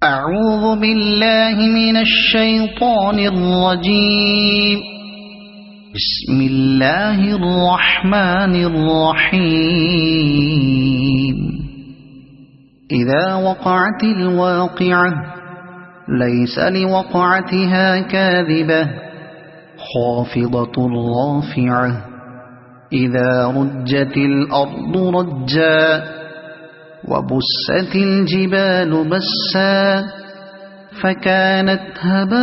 أعوذ بالله من الشيطان الرجيم. بسم الله الرحمن الرحيم. إذا وقعت الواقعة ليس لوقعتها كاذبة خافضة رافعة إذا رجت الأرض رجا وبست الجبال بسا فكانت هباء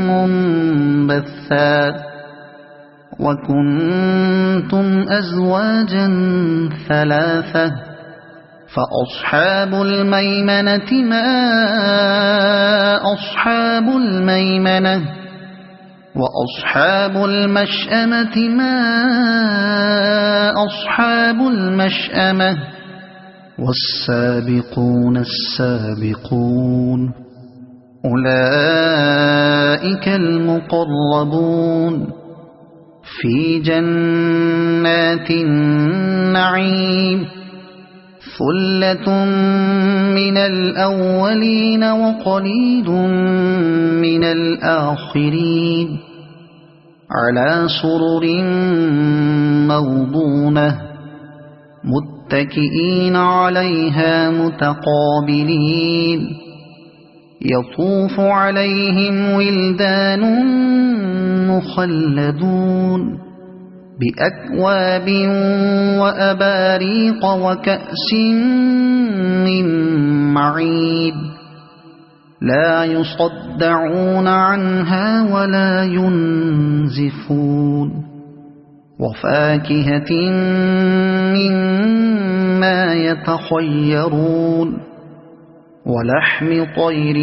منبثا وكنتم أزواجا ثلاثة فأصحاب الميمنة ما أصحاب الميمنة وأصحاب المشأمة ما أصحاب المشأمة والسابقون السابقون أولئك المقربون في جنات النعيم ثلة من الأولين وقليل من الآخرين على سرر موضونة متكئين عليها متقابلين يطوف عليهم ولدان مخلدون بأكواب وأباريق وكأس من معين لا يصدعون عنها ولا ينزفون وفاكهة مما يتخيرون ولحم طير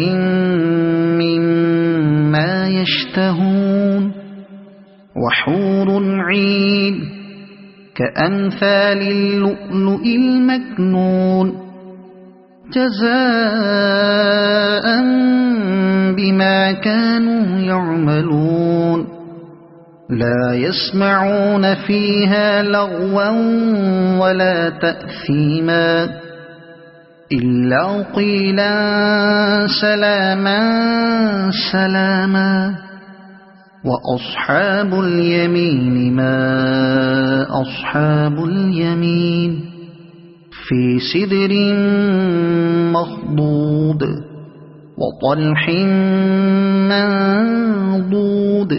مما يشتهون وحور عين كأمثال اللؤلؤ المكنون جزاء بما كانوا يعملون لا يسمعون فيها لغوا ولا تأثيما إلا قيلا سلاما سلاما وأصحاب اليمين ما أصحاب اليمين في سدر مخضود وطلح منضود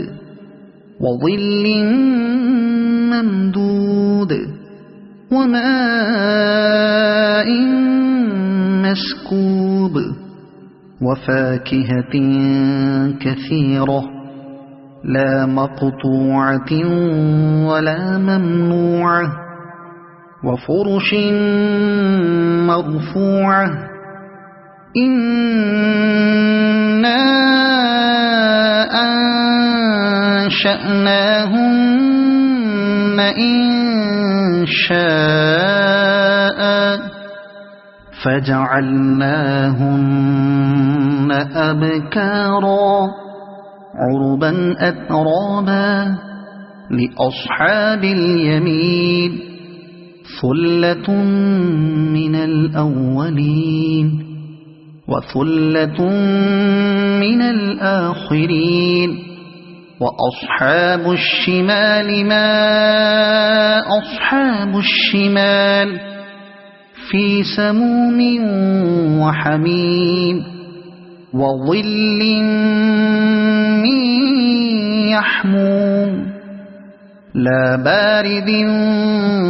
وظل ممدود وماء مسكوب وفاكهة كثيرة لا مقطوعة ولا ممنوعة وفرش مرفوعة إنا أنشأناهن إنشاء فجعلناهن أبكارا عربا أترابا لأصحاب اليمين ثلة من الأولين وثلة من الآخرين وأصحاب الشمال ما أصحاب الشمال في سموم وحميم وظل من يحموم لا بارد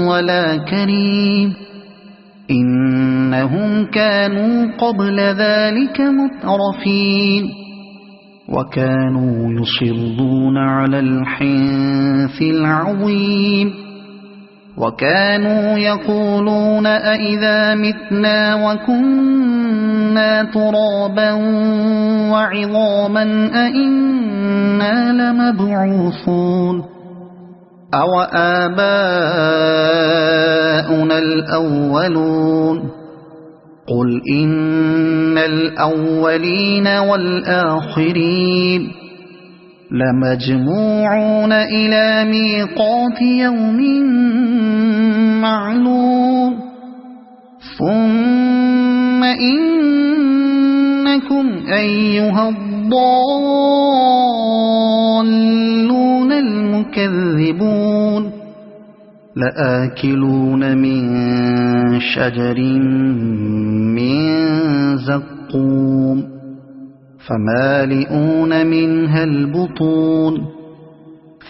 ولا كريم إنهم كانوا قبل ذلك مترفين وكانوا يصرون على الحنث العظيم وكانوا يقولون أئذا متنا وكنا ترابا وعظاما أئنا لمبعوثون أو آباؤنا الأولون قل إن الأولين والآخرين لمجموعون إلى ميقات يوم معلوم ثم إنكم أيها الضالون المكذبون لآكلون من شجر من زقوم فمالئون منها البطون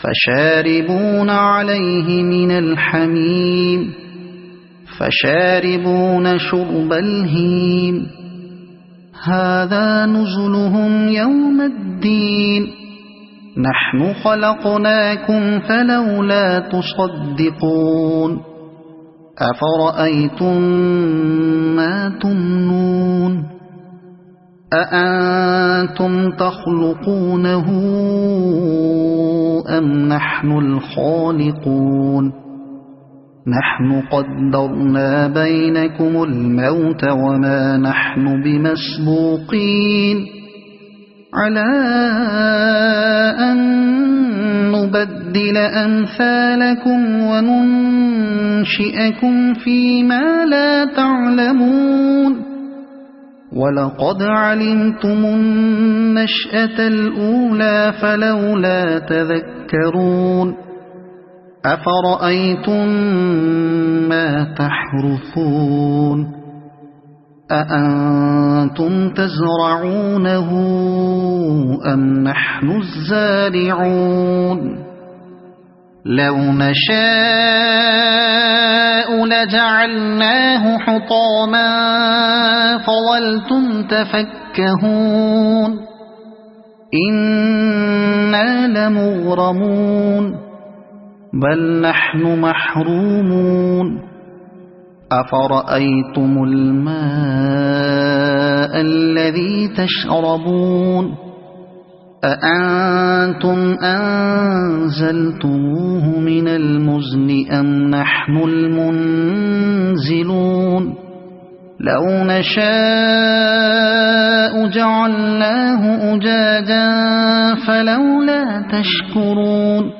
فشاربون عليه من الحميم فشاربون شرب الهيم هذا نزلهم يوم الدين نحن خلقناكم فلولا تصدقون أفرأيتم ما تمنون أأنتم تخلقونه أم نحن الخالقون نحن قدرنا بينكم الموت وما نحن بمسبوقين على أن نبدل أمثالكم وننشئكم فيما لا تعلمون ولقد علمتم النشأة الأولى فلولا تذكرون أفرأيتم ما تحرثون أأنتم تزرعونه أم نحن الزارعون لو نشاء لجعلناه حطاما فظلتم تفكهون إنا لمغرمون بل نحن محرومون أفرأيتم الماء الذي تشربون أأنتم أنزلتموه من المزن أم نحن المنزلون لو نشاء جعلناه أجاجا فلولا تشكرون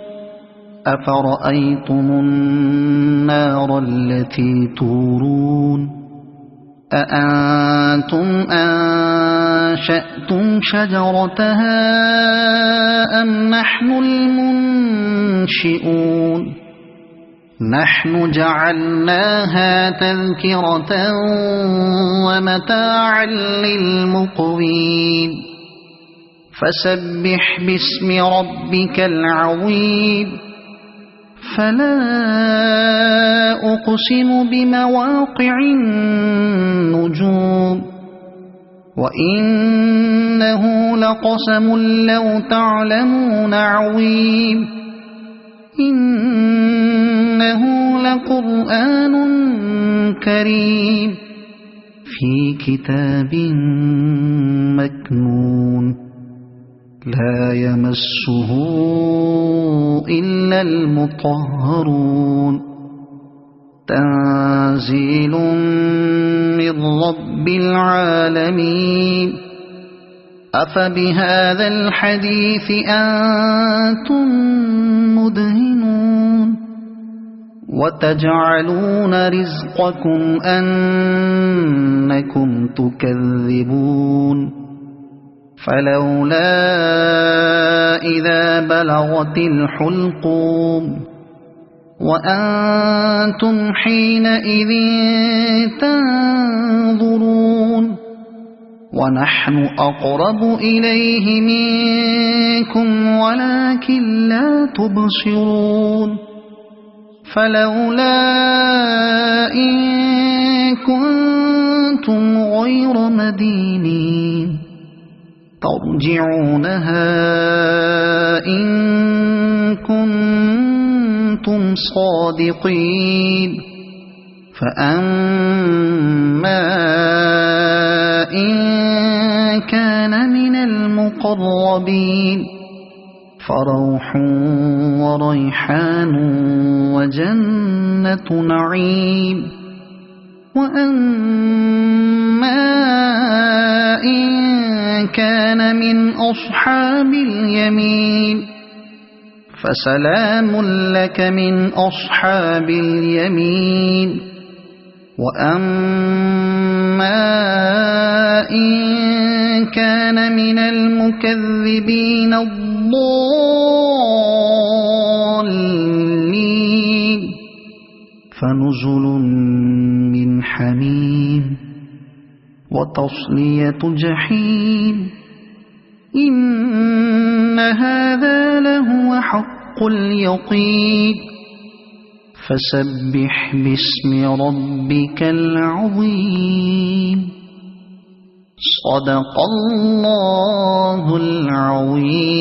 أفرأيتم النار التي تورون أأنتم أنشأتم شجرتها أم نحن المنشئون نحن جعلناها تذكرة ومتاعا للمقوين فسبح باسم ربك العظيم فلا أقسم بمواقع النجوم وإنه لقسم لو تعلمون عظيم إنه لقرآن كريم في كتاب مكنون لا يمسه إلا المطهرون تنزيل من رب العالمين أفبهذا الحديث أنتم مدهنون وتجعلون رزقكم أنكم تكذبون فلولا إذا بلغت الحلقوم وأنتم حينئذ تنظرون ونحن أقرب إليه منكم ولكن لا تبصرون فلولا إن كنتم غير مدينين ترجعونها إن كنتم صادقين فأما إن كان من المقربين فروح وريحان وجنة نعيم وأما إن كان من أصحاب اليمين فسلام لك من أصحاب اليمين وأما إن كان من المكذبين الضالين فنزل من حميم وتصلية جحيم إن هذا لهو حق اليقين فسبح باسم ربك العظيم صدق الله العظيم.